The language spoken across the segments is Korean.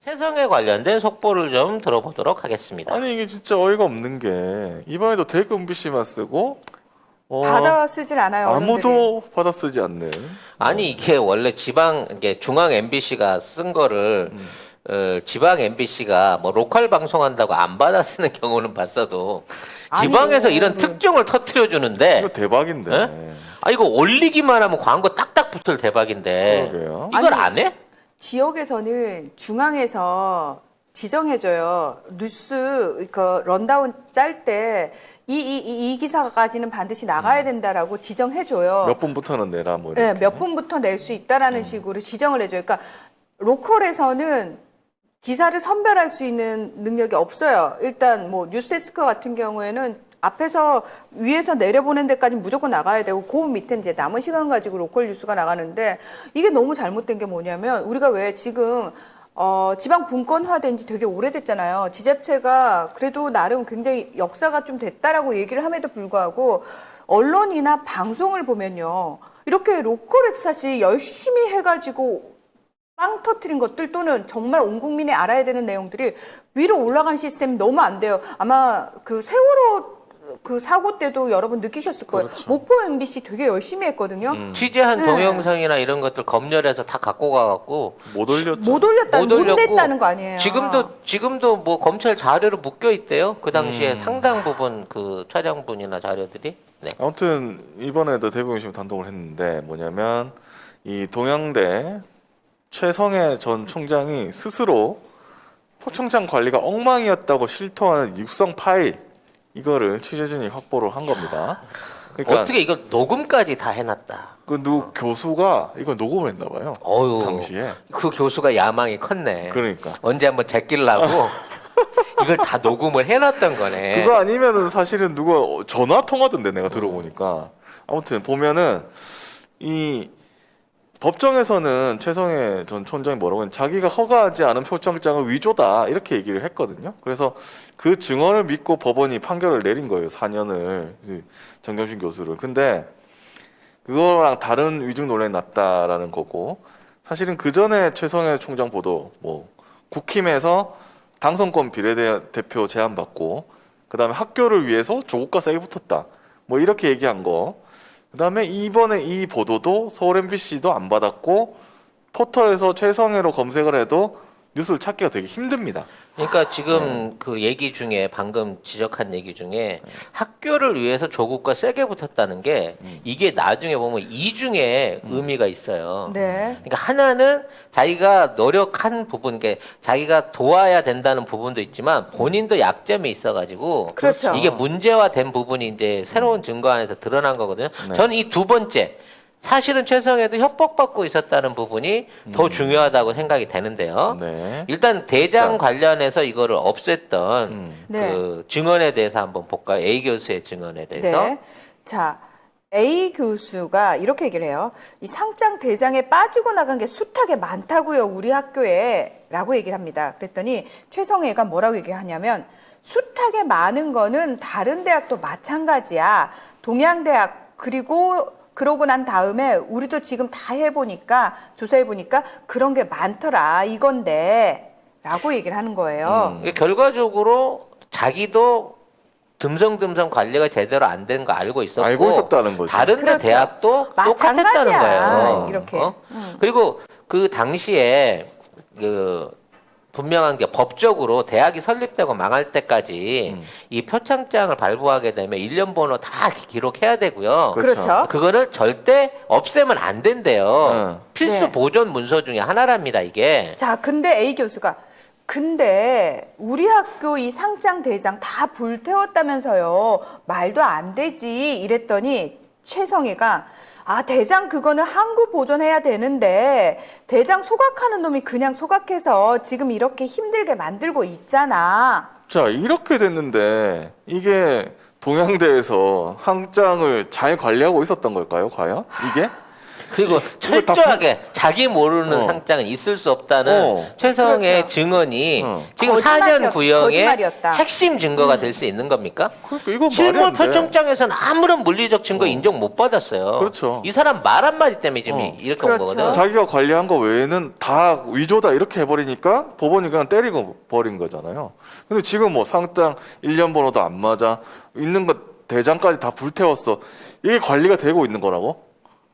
채성에 관련된 속보를 좀 들어보도록 하겠습니다. 아니 이게 진짜 어이가 없는 게 이번에도 대구 MBC만 쓰고 받아 쓰질 않아요. 아무도 받아 쓰지 않는. 아니 이게 원래 이게 중앙 MBC가 쓴 거를 지방 MBC가 뭐 로컬 방송한다고 안 받아 쓰는 경우는 봤어도 지방에서 아니요. 이런 특종을 터트려 주는데 이거 대박인데. 네? 아 이거 올리기만 하면 광고 딱딱 붙을 대박인데 그러게요. 이걸 아니, 안 해? 지역에서는 중앙에서 지정해줘요. 뉴스 그 런다운 짤 때 이 기사까지는 반드시 나가야 된다라고 지정해줘요. 몇 분부터는 내라 뭐 네, 이렇게. 몇 분부터 낼 수 있다라는 식으로 지정을 해줘요. 그러니까 로컬에서는 기사를 선별할 수 있는 능력이 없어요. 일단 뭐 뉴스데스크 같은 경우에는 앞에서 위에서 내려보낸 데까지 무조건 나가야 되고 그 밑에 이제 남은 시간 가지고 로컬 뉴스가 나가는데 이게 너무 잘못된 게 뭐냐면 우리가 왜 지금 지방 분권화된 지 되게 오래됐잖아요. 지자체가 그래도 나름 굉장히 역사가 좀 됐다라고 얘기를 함에도 불구하고 언론이나 방송을 보면요. 이렇게 로컬에서 사실 열심히 해가지고 빵 터트린 것들 또는 정말 온 국민이 알아야 되는 내용들이 위로 올라가는 시스템이 너무 안 돼요. 아마 그 세월호 그 사고 때도 여러분 느끼셨을 거예요. 그렇죠. 목포 MBC 되게 열심히 했거든요. 취재한 네. 동영상이나 이런 것들 검열해서 다 갖고 가갖고 못 올렸죠. 못 올렸다는, 못 올렸고 냈다는 거 아니에요. 지금도 뭐 검찰 자료로 묶여 있대요. 그 당시에 상당 부분 그 촬영분이나 자료들이. 네. 아무튼 이번에도 대구경심 단독을 했는데 뭐냐면 이 동양대 최성해 전 총장이 스스로 표창장 관리가 엉망이었다고 실토하는 육성 파일 이거를 취재진이 확보를 한 겁니다. 그러니까 어떻게 이걸 녹음까지 다 해놨다. 그 교수가 이거 녹음을 했나 봐요. 어유. 당시에. 그 교수가 야망이 컸네. 그러니까. 언제 한번 제끼려고 이걸 다 녹음을 해놨던 거네. 그거 아니면은 사실은 누가 전화 통화던데 내가 들어보니까. 아무튼 보면은 이 법정에서는 최성해 전 총장이 뭐라고 했냐면 자기가 허가하지 않은 표창장은 위조다 이렇게 얘기를 했거든요. 그래서 그 증언을 믿고 법원이 판결을 내린 거예요. 4년을 정경심 교수를. 근데 그거랑 다른 위증 논란이 났다라는 거고 사실은 그 전에 최성해 총장 보도 뭐 국힘에서 당선권 비례대표 제안받고 그다음에 학교를 위해서 조국과 세게 붙었다. 뭐 이렇게 얘기한 거. 그다음에 이번에 이 보도도 서울 MBC도 안 받았고 포털에서 최성해로 검색을 해도 뉴스를 찾기가 되게 힘듭니다. 그러니까 지금 그 얘기 중에 방금 지적한 얘기 중에 학교를 위해서 조국과 세게 붙었다는 게 이게 나중에 보면 이중의 의미가 있어요. 네. 그러니까 하나는 자기가 노력한 부분, 게 자기가 도와야 된다는 부분도 있지만 본인도 약점이 있어가지고 그렇죠. 이게 문제화된 부분이 이제 새로운 증거 안에서 드러난 거거든요. 네. 저는 이 두 번째. 사실은 최성해도 협박받고 있었다는 부분이 더 중요하다고 생각이 되는데요. 네. 일단 대장 관련해서 이거를 없앴던 네. 그 증언에 대해서 한번 볼까요? A 교수의 증언에 대해서. 네. 자, A 교수가 이렇게 얘기를 해요. 이 상장 대장에 빠지고 나간 게 숱하게 많다고요, 우리 학교에. 라고 얘기를 합니다. 그랬더니 최성해가 뭐라고 얘기를 하냐면 숱하게 많은 거는 다른 대학도 마찬가지야. 동양대학 그러고 난 다음에 우리도 지금 다 해보니까 조사해보니까 그런 게 많더라 이건데 라고 얘기를 하는 거예요. 결과적으로 자기도 듬성듬성 관리가 제대로 안 된 거 알고 있었고 알고 있었다는 거죠. 다른 데 그렇죠. 대학도 똑같았다는 마찬가지야, 거예요. 이렇게. 그리고 그 당시에 그 분명한 게 법적으로 대학이 설립되고 망할 때까지 이 표창장을 발부하게 되면 1년 번호 다 기록해야 되고요. 그렇죠. 그거를 절대 없애면 안 된대요. 필수 네. 보존 문서 중에 하나랍니다, 이게. 자, 근데 A 교수가 근데 우리 학교 이 상장 대장 다 불태웠다면서요. 말도 안 되지 이랬더니 최성희가 대장 그거는 항구 보존해야 되는데 대장 소각하는 놈이 그냥 소각해서 지금 이렇게 힘들게 만들고 있잖아. 자 이렇게 됐는데 이게 동양대에서 항장을 잘 관리하고 있었던 걸까요? 과연 이게? 그리고 이거 다 철저하게 자기 모르는 상장은 있을 수 없다는 최성의 그렇죠. 증언이 지금 4년 구형의 거짓말이었다. 핵심 증거가 될 수 있는 겁니까? 그러니까 이건 말이 실물 안 돼. 표창장에서는 아무런 물리적 증거 인정 못 받았어요. 그렇죠. 이 사람 말 한마디 때문에 지금 이렇게 온 그렇죠. 거거든. 자기가 관리한 거 외에는 다 위조다 이렇게 해버리니까 법원이 그냥 때리고 버린 거잖아요. 근데 지금 뭐 상장 1년 번호도 안 맞아. 있는 거 대장까지 다 불태웠어. 이게 관리가 되고 있는 거라고?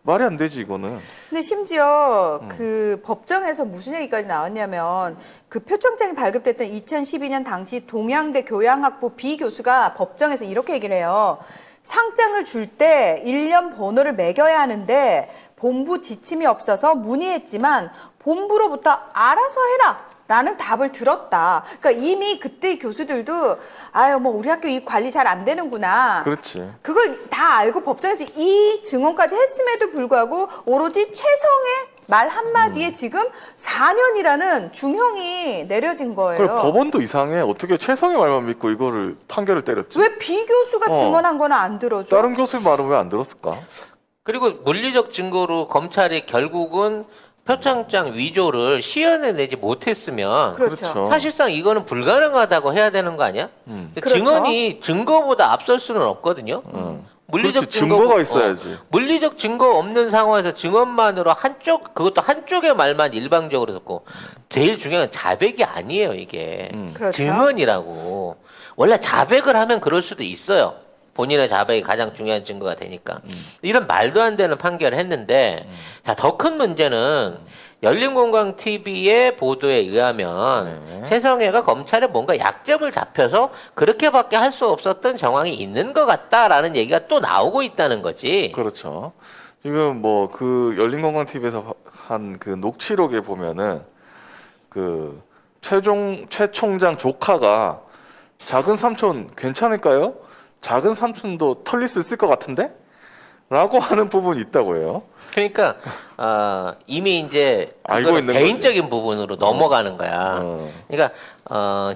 말이 안 되지 이거는. 근데 심지어 그 법정에서 무슨 얘기까지 나왔냐면 그 표창장이 발급됐던 2012년 당시 동양대 교양학부 B 교수가 법정에서 이렇게 얘기를 해요. 상장을 줄 때 1년 번호를 매겨야 하는데 본부 지침이 없어서 문의했지만 본부로부터 알아서 해라. 라는 답을 들었다. 그러니까 이미 그때 교수들도 아유 뭐 우리 학교 이 관리 잘 안 되는구나. 그렇지. 그걸 다 알고 법정에서 이 증언까지 했음에도 불구하고 오로지 최성의 말 한마디에 지금 4년이라는 중형이 내려진 그래, 거예요. 법원도 이상해. 어떻게 최성의 말만 믿고 이거를 판결을 때렸지? 왜 B 교수가 증언한 거는 안 들어줘? 다른 교수의 말은 왜 안 들었을까? 그리고 물리적 증거로 검찰이 결국은 표창장 위조를 시연해내지 못했으면 그렇죠. 사실상 이거는 불가능하다고 해야 되는 거 아니야? 근데 그렇죠. 증언이 증거보다 앞설 수는 없거든요. 물리적 그렇지, 증거가 있어야지. 물리적 증거 없는 상황에서 증언만으로 그것도 한쪽의 말만 일방적으로 듣고 제일 중요한 건 자백이 아니에요, 이게. 그렇죠. 증언이라고. 원래 자백을 하면 그럴 수도 있어요. 본인의 자백이 가장 중요한 증거가 되니까. 이런 말도 안 되는 판결을 했는데, 자, 더 큰 문제는 열린공강TV의 보도에 의하면 최성애가 검찰에 뭔가 약점을 잡혀서 그렇게밖에 할 수 없었던 정황이 있는 것 같다라는 얘기가 또 나오고 있다는 거지. 그렇죠. 지금 뭐 그 열린공강 TV에서 한 그 녹취록에 보면은 그 최 총장 조카가 작은 삼촌 괜찮을까요? 작은 삼촌도 털리스 있을 것 같은데? 라고 하는 부분이 있다고 해요. 그러니까 이미 이제 알고 그거는 있는 개인적인 부분으로 넘어가는 거야. 어. 그러니까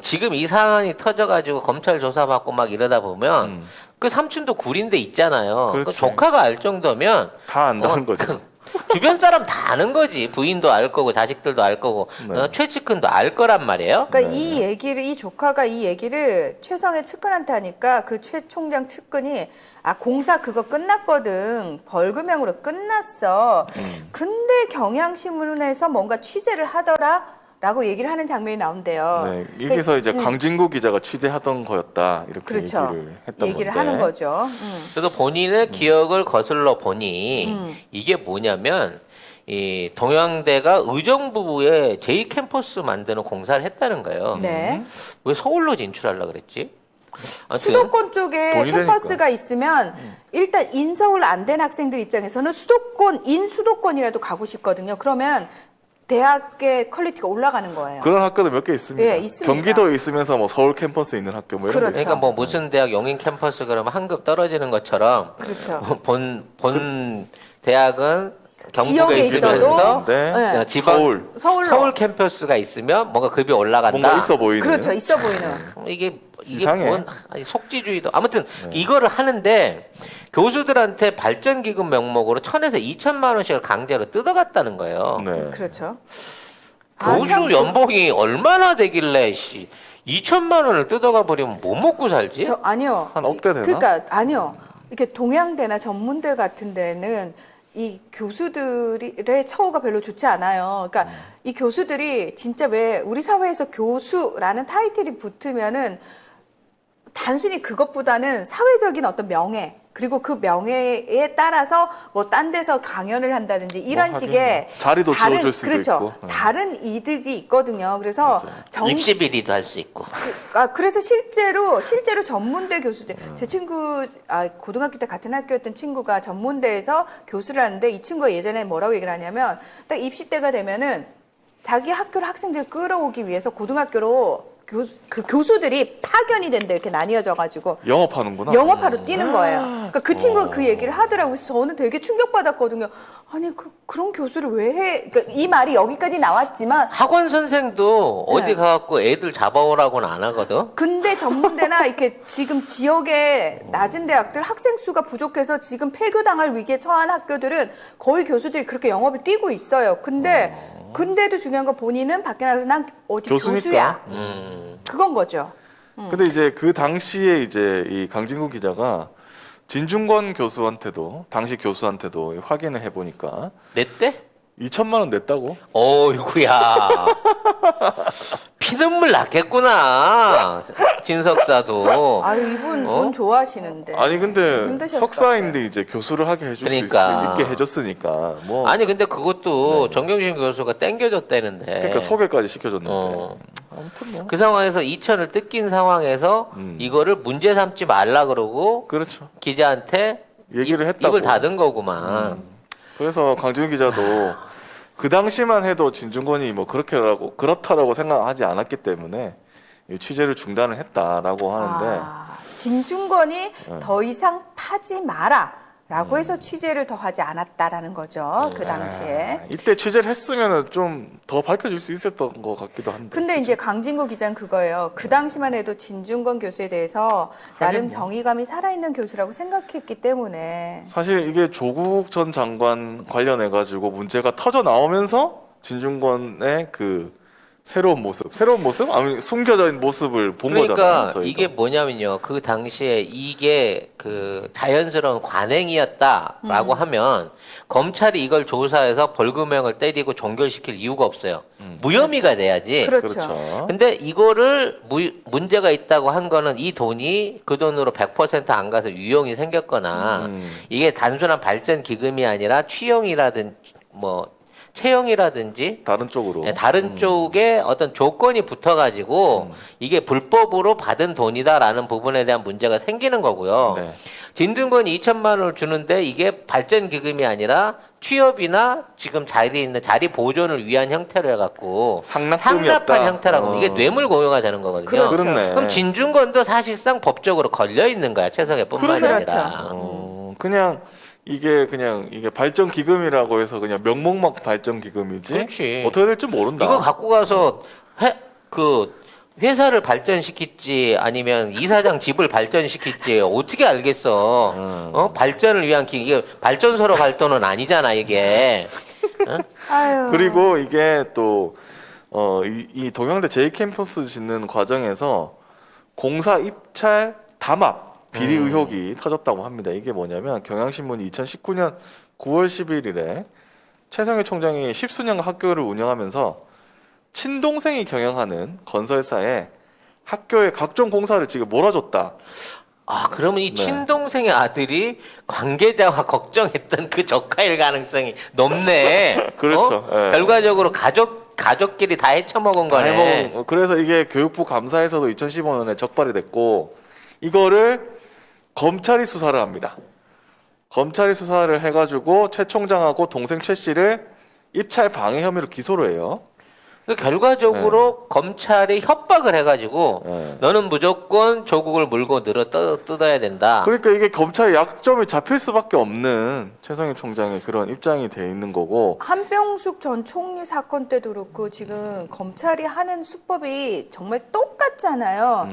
지금 이 상황이 터져가지고 검찰 조사받고 막 이러다 보면 그 삼촌도 구린데 있잖아요. 그 그렇지. 조카가 알 정도면 다 안다는 거죠. 주변 사람 다 아는 거지. 부인도 알 거고 자식들도 알 거고 네. 최측근도 알 거란 말이에요. 그러니까 이 조카가 이 얘기를 최성의 측근한테 하니까 그 최 총장 측근이 공사 그거 끝났거든. 벌금형으로 끝났어. 근데 경향신문에서 뭔가 취재를 하더라. 라고 얘기를 하는 장면이 나온대요. 네, 여기서 이제 강진구 기자가 취재하던 거였다 이렇게 그렇죠. 얘기를 했던 얘기를 건데. 하는 거죠. 그래서 본인의 기억을 거슬러 보니 이게 뭐냐면 이 동양대가 의정부에 제2캠퍼스 만드는 공사를 했다는 거예요. 네. 왜 서울로 진출하려고 그랬지? 아무튼 수도권 쪽에 돈이 캠퍼스가 있으면 일단 인서울 안 된 학생들 입장에서는 인수도권이라도 가고 싶거든요. 그러면 대학의 퀄리티가 올라가는 거예요. 그런 학교도 몇 개 있습니다. 예, 있습니다. 경기도에 있으면서 뭐 서울 캠퍼스에 있는 학교 뭐 이런 그렇죠. 거 있어요. 그러니까 뭐 무슨 대학 용인 캠퍼스 그러면 한 급 떨어지는 것처럼 그렇죠. 본 대학은 경북에 지역에 있으면서 있어도 네. 지방 서울. 서울 캠퍼스가 있으면 뭔가 급이 올라간다. 뭔가 있어 보이는. 그렇죠. 있어 보이는. 이게 이상해. 뭔 속지주의도 아무튼 이거를 하는데 교수들한테 발전기금 명목으로 1,000에서 2천만 원씩을 강제로 뜯어갔다는 거예요. 네. 그렇죠. 교수 참 연봉이 얼마나 되길래 2천만 원을 뜯어가 버리면 뭐 먹고 살지? 아니요. 한 억대 되나? 그러니까 아니요. 이렇게 동양대나 전문대 같은 데는 이 교수들의 처우가 별로 좋지 않아요. 그러니까 이 교수들이 진짜 왜 우리 사회에서 교수라는 타이틀이 붙으면은 단순히 그것보다는 사회적인 어떤 명예 그리고 그 명예에 따라서 뭐 딴 데서 강연을 한다든지 이런 뭐 하긴 식의 뭐 자리도 주어줄 수도 그렇죠. 있고. 다른 이득이 있거든요. 그래서 입시비리도 할 수 있고. 그래서 실제로 전문대 교수들 제 친구 고등학교 때 같은 학교였던 친구가 전문대에서 교수를 하는데 이 친구가 예전에 뭐라고 얘기를 하냐면 딱 입시 때가 되면은 자기 학교로 학생들 끌어오기 위해서 고등학교로 그 교수들이 파견이 된다 이렇게 나뉘어져 가지고 영업하는구나. 영업하러 뛰는 거예요. 그러니까 그 친구가 그 얘기를 하더라고요. 그래서 저는 되게 충격받았거든요. 아니 그런 교수를 왜 해? 그러니까 이 말이 여기까지 나왔지만 학원 선생도 어디 네. 가갖고 애들 잡아오라고는 안 하거든. 근데 전문대나 이렇게 지금 지역의 낮은 대학들 학생 수가 부족해서 지금 폐교당할 위기에 처한 학교들은 거의 교수들이 그렇게 영업을 뛰고 있어요. 근데도 중요한 건 본인은 밖에 나가서 난 어디 교수니까. 교수야. 그건 거죠. 근데 이제 그 당시에 이제 이 강진구 기자가 진중권 교수한테도 당시 교수한테도 확인을 해보니까 냈대? 2천만 원 냈다고? 어이구야. 피눈물 났겠구나. 진석사도. 아유 이분 돈 좋아하시는데. 아니 근데 힘드셨을 석사인데 이제 교수를 하게 해줄 그러니까. 수 있게 해줬으니까 뭐 아니 근데 그것도 정경심 교수가 땡겨줬다는데. 그러니까 소개까지 시켜줬는데 어. 아무튼 뭐 그 상황에서 2천을 뜯긴 상황에서 이거를 문제 삼지 말라 그러고 그렇죠. 기자한테 얘기를 했다고. 입을 닫은 거구만. 그래서 강진구 기자도 그 당시만 해도 진중권이 뭐 그렇다라고 생각하지 않았기 때문에 이 취재를 중단을 했다라고 하는데 진중권이 더 이상 파지 마라라고 해서 취재를 더 하지 않았다라는 거죠. 그 당시에. 이때 취재를 했으면 좀 더 밝혀질 수 있었던 것 같기도 한데. 근데 이제 강진구 기자는 그거예요. 그 당시만 해도 진중권 교수에 대해서 나름 뭐. 정의감이 살아있는 교수라고 생각했기 때문에 사실 이게 조국 전 장관 관련해 가지고 문제가 터져 나오면서 진중권의 그 새로운 모습, 아니 숨겨져 있는 모습을 본 거잖아요. 그러니까 저희가. 이게 뭐냐면요. 그 당시에 이게 그 자연스러운 관행이었다라고 하면 검찰이 이걸 조사해서 벌금형을 때리고 종결시킬 이유가 없어요. 무혐의가 돼야지. 그렇죠. 근데 이거를 문제가 있다고 한 거는 이 돈이 그 돈으로 100%안 가서 유용이 생겼거나 이게 단순한 발전 기금이 아니라 취용이라든지 뭐 채용이라든지 다른 쪽으로. 네, 다른 쪽에 어떤 조건이 붙어가지고 이게 불법으로 받은 돈이다라는 부분에 대한 문제가 생기는 거고요. 네. 진중권이 2천만 원을 주는데 이게 발전 기금이 아니라 취업이나 지금 자리에 있는 자리 보존을 위한 형태로 해갖고 상납금이었다. 상납한 형태라고 이게 뇌물 공여가 되는 거거든요. 그렇죠. 그렇네. 그럼 진중권도 사실상 법적으로 걸려 있는 거야 최성애뿐만 그렇죠. 아니라. 그냥 이게 발전 기금이라고 해서 그냥 명목만 발전 기금이지. 그렇지. 어떻게 될지 모른다. 이거 갖고 가서 회사를 발전시킬지 아니면 이사장 집을 발전시킬지 어떻게 알겠어? 발전을 위한 이게 발전소로 갈 돈은 아니잖아 이게. 어? 아유. 그리고 이게 또 이 동양대 제2캠퍼스 짓는 과정에서 공사 입찰 담합 비리 의혹이 터졌다고 합니다. 이게 뭐냐면 경향신문이 2019년 9월 11일에 최성해 총장이 십수년간 학교를 운영하면서 친동생이 경영하는 건설사에 학교의 각종 공사를 지금 몰아줬다. 아 그러면 이 네. 친동생의 아들이 관계자와 걱정했던 그 적화일 가능성이 높네. 그렇죠. 예. 결과적으로 가족끼리 다 헤쳐먹은 거네. 그래서 이게 교육부 감사에서도 2015년에 적발이 됐고 이거를 검찰이 수사를 합니다. 검찰이 수사를 해가지고 최 총장하고 동생 최 씨를 입찰 방해 혐의로 기소를 해요. 결과적으로 검찰이 협박을 해가지고 네. 너는 무조건 조국을 물고 뜯어야 된다. 그러니까 이게 검찰의 약점이 잡힐 수밖에 없는 최성해 총장의 그런 입장이 돼 있는 거고. 한병숙 전 총리 사건 때도 그렇고 지금 검찰이 하는 수법이 정말 똑같잖아요.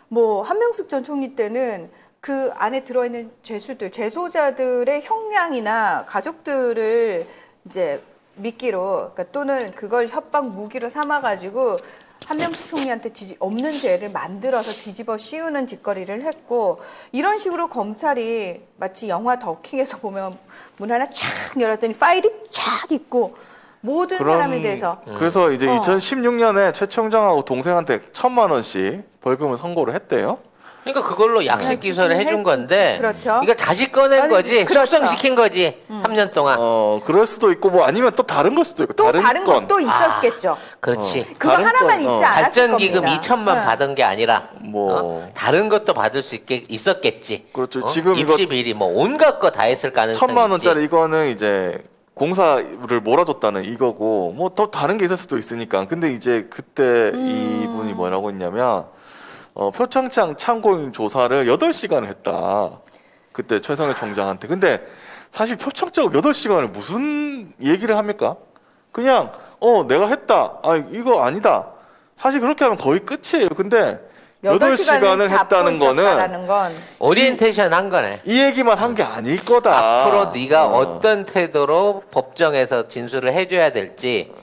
뭐 한병숙 전 총리 때는 그 안에 들어있는 재소자들의 형량이나 가족들을 이제 미끼로 그러니까 또는 그걸 협박 무기로 삼아가지고 한명숙 총리한테 없는 죄를 만들어서 뒤집어 씌우는 짓거리를 했고 이런 식으로 검찰이 마치 영화 더킹에서 보면 문 하나 쫙 열었더니 파일이 쫙 있고 모든 사람에 대해서 그래서 이제 2016년에 최 총장하고 동생한테 1,000만 원씩 벌금을 선고를 했대요. 그러니까 그걸로 약식 기소를 해준 건데 그렇죠. 이걸 다시 꺼낸 아니, 거지 그렇죠. 숙성시킨 거지 3년 동안. 그럴 수도 있고 뭐 아니면 또 다른 걸 수도 있고 또 다른 건. 것도 있었겠죠. 그렇지. 그거 다른 하나만 건, 있지 않았을 발전 기금 겁니다. 2천만 받은 게 아니라 뭐. 다른 것도 받을 수 있었겠지. 그렇죠. 지금 이거 입시 비리 뭐 온갖 거 다 했을 가능성이 1,000만 원짜리 이거는 이제 공사를 몰아줬다는 이거고 뭐 더 다른 게 있을 수도 있으니까. 근데 이제 그때 이분이 뭐라고 했냐면 표창장 참고인 조사를 8시간을 했다. 그때 최성해 총장한테. 근데 사실 표창장 8시간을 무슨 얘기를 합니까? 그냥 내가 했다. 아 이거 아니다. 사실 그렇게 하면 거의 끝이에요. 근데 8시간을 했다는 거는 오리엔테이션 한 거네. 이 얘기만 한 게 아닐 거다. 앞으로 네가 어떤 태도로 법정에서 진술을 해줘야 될지,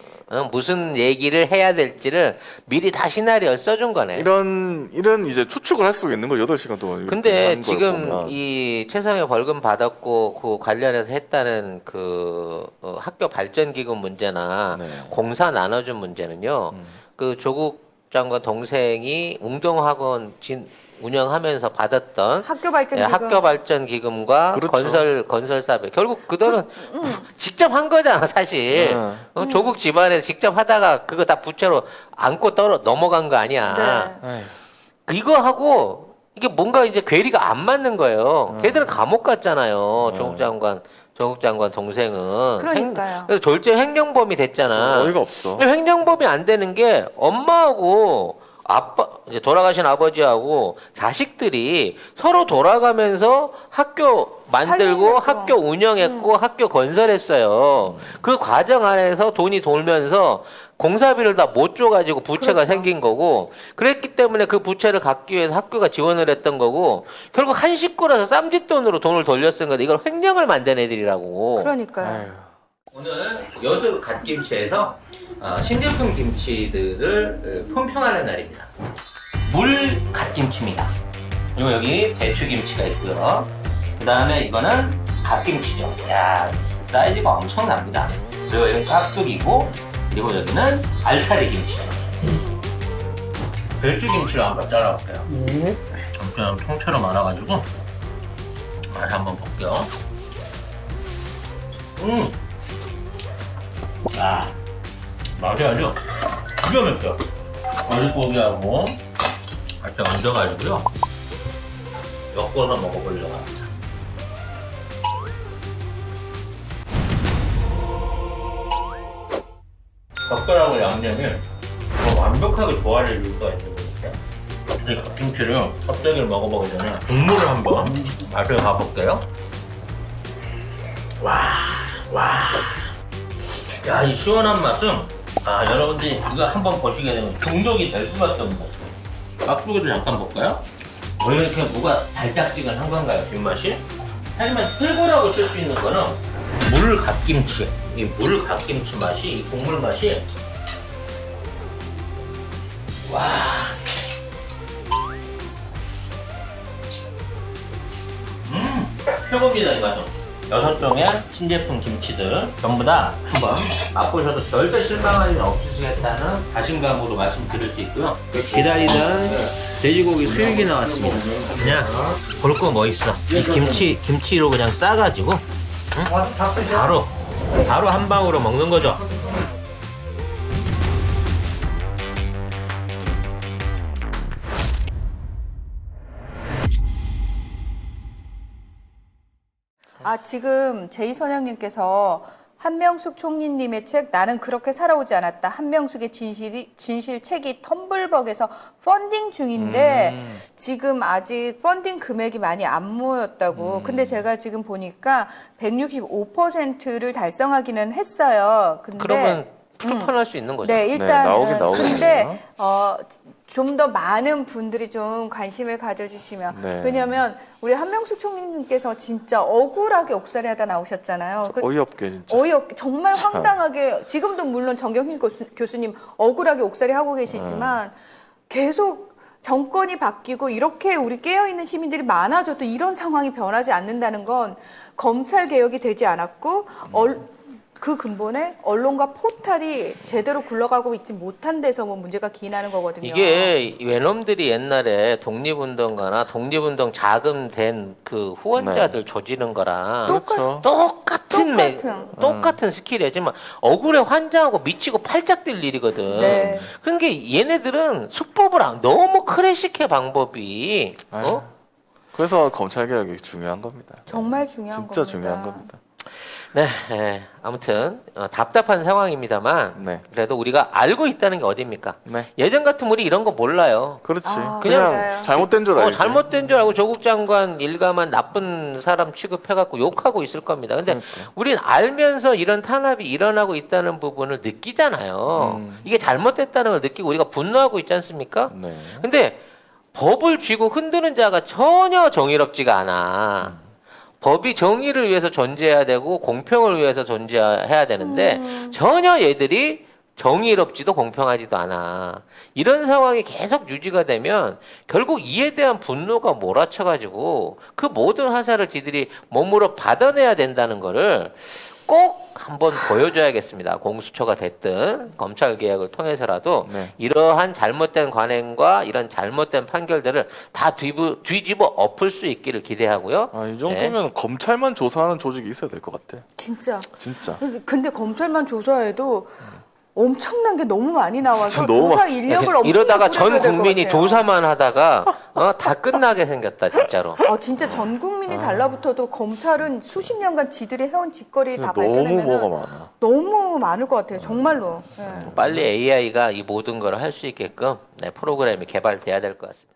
무슨 얘기를 해야 될지를 미리 다 시나리오를 써준 거네. 이런 이제 추측을 할 수 있는 거 8시간 동안. 근데 하는 걸 지금 보면. 이 최성해 벌금 받았고 그 관련해서 했다는 그 학교 발전 기금 문제나 네. 공사 나눠준 문제는요. 그 조국 장관 동생이 웅동학원 운영하면서 받았던 학교 발전 기금. 학교 발전 기금과 그렇죠. 건설사비 결국 그 돈은 직접 한 거잖아 사실. 조국 집안에서 직접 하다가 그거 다 부채로 안고 넘어간 거 아니야. 네. 에이, 이거 하고 이게 뭔가 이제 괴리가 안 맞는 거예요. 걔들은 감옥 갔잖아요. 조국 장관 동생은. 그러니까요. 그래서 졸제 횡령범이 됐잖아. 어이가 없어. 횡령범이 안 되는 게 엄마하고 아빠 이제 돌아가신 아버지하고 자식들이 서로 돌아가면서 학교 만들고 살림했죠. 학교 운영했고 학교 건설했어요. 그 과정 안에서 돈이 돌면서 공사비를 다 못 줘가지고 부채가 그렇죠. 생긴 거고 그랬기 때문에 그 부채를 갚기 위해서 학교가 지원을 했던 거고 결국 한 식구라서 쌈짓돈으로 돈을 돌렸은 건데 이걸 횡령을 만든 애들이라고. 그러니까요. 에휴. 오늘 여수 갓김치에서 신제품 김치들을 품평하는 날입니다. 물 갓김치입니다. 그리고 여기 배추김치가 있고요. 그 다음에 이거는 갓김치죠. 야 사이즈가 엄청납니다. 그리고 여기는 깍두기고 그리고 여기는 알타리 김치죠. 배추김치를 한번 잘라볼게요. 엄청 통째로 말아가지고 맛 한번 볼게요. 맛이 아주 기가 막혀. 머릿고기하고 같이 얹어가지고요. 엮어서 먹어보려고 합니다. 젓갈하고 양념이 완벽하게 조화를 이룰 수가 있는 거니까. 이제 갓김치를 껍데기를 먹어보기 전에 국물을 한번 맛을 봐볼게요. 야, 이 시원한 맛은 여러분들이 이거 한번 보시게 되면 중독이 될 수밖에 없는 거죠. 깍두기도 잠깐 볼까요? 왜 이렇게 뭐가 달짝지근한 건가요, 뒷맛이? 하지만 최고라고 칠 수 있는 거는 물 갓김치. 이 물 갓김치 맛이, 이 국물 맛이 최고입니다, 이 맛은. 6종의 신제품 김치들 전부 다 한번 맛보셔도 절대 실망할 일 없으시겠다는 자신감으로 말씀드릴 수 있고요. 기다리던 돼지고기 수육이 나왔습니다. 그냥 볼 거 뭐 있어. 이 김치로 그냥 싸가지고 바로 한 방으로 먹는 거죠. 지금 제이선영님께서 한명숙 총리님의 책 나는 그렇게 살아오지 않았다. 한명숙의 진실 책이 텀블벅에서 펀딩 중인데 지금 아직 펀딩 금액이 많이 안 모였다고. 근데 제가 지금 보니까 165%를 달성하기는 했어요. 근데 그러면 풀판할 수 있는 거죠. 네, 일단 나오긴 근데 좀 더 많은 분들이 좀 관심을 가져주시면 네. 왜냐하면 우리 한명숙 총리님께서 진짜 억울하게 옥살이하다 나오셨잖아요. 어이없게 진짜. 어이없게 정말 황당하게 지금도 물론 정경심 교수님 억울하게 옥살이 하고 계시지만 계속 정권이 바뀌고 이렇게 우리 깨어있는 시민들이 많아져도 이런 상황이 변하지 않는다는 건 검찰 개혁이 되지 않았고 그 근본에 언론과 포탈이 제대로 굴러가고 있지 못한 데서 뭐 문제가 기인하는 거거든요. 이게 외놈들이 옛날에 독립운동가나 독립운동 자금된 그 후원자들 조지는 거랑 그렇죠. 똑같은 스킬이지만 억울해 환장하고 미치고 팔짝 뛸 일이거든. 네. 그러니까 얘네들은 수법을 너무 클래식해 방법이. 그래서 검찰 개혁이 중요한 겁니다. 정말 중요한 진짜 겁니다. 중요한 겁니다. 네, 아무튼 답답한 상황입니다만 네. 그래도 우리가 알고 있다는 게 어딥니까? 네. 예전 같으면 우리 이런 거 몰라요. 그렇지. 아, 그냥 맞아요. 잘못된 줄 알지. 잘못된 줄 알고 조국 장관 일가만 나쁜 사람 취급해갖고 욕하고 있을 겁니다. 근데 그러니까. 우린 알면서 이런 탄압이 일어나고 있다는 부분을 느끼잖아요. 이게 잘못됐다는 걸 느끼고 우리가 분노하고 있지 않습니까? 네. 근데 법을 쥐고 흔드는 자가 전혀 정의롭지가 않아. 법이 정의를 위해서 존재해야 되고 공평을 위해서 존재해야 되는데 전혀 얘들이 정의롭지도 공평하지도 않아. 이런 상황이 계속 유지가 되면 결국 이에 대한 분노가 몰아쳐가지고 그 모든 화살을 지들이 몸으로 받아내야 된다는 거를 꼭 한번 보여줘야겠습니다. 공수처가 됐든 검찰 개혁을 통해서라도 네. 이러한 잘못된 관행과 이런 잘못된 판결들을 다 뒤집어 엎을 수 있기를 기대하고요. 이 정도면 검찰만 조사하는 조직이 있어야 될 것 같아. 진짜. 진짜. 근데 검찰만 조사해도 엄청난 게 너무 많이 나와서 진짜 너무 조사 인력을 엄청 이러다가 전 뿌려야 될것 국민이 같아요. 조사만 하다가 다 끝나게 생겼다 진짜로. 진짜 전 국민이 달라붙어도 검찰은 수십 년간 지들이 해온 짓거리 다 너무 발견하면 뭐가 많아. 너무 많을 것 같아요. 정말로. 예. 빨리 AI가 이 모든 걸 할 수 있게끔 프로그램이 개발돼야 될 것 같습니다.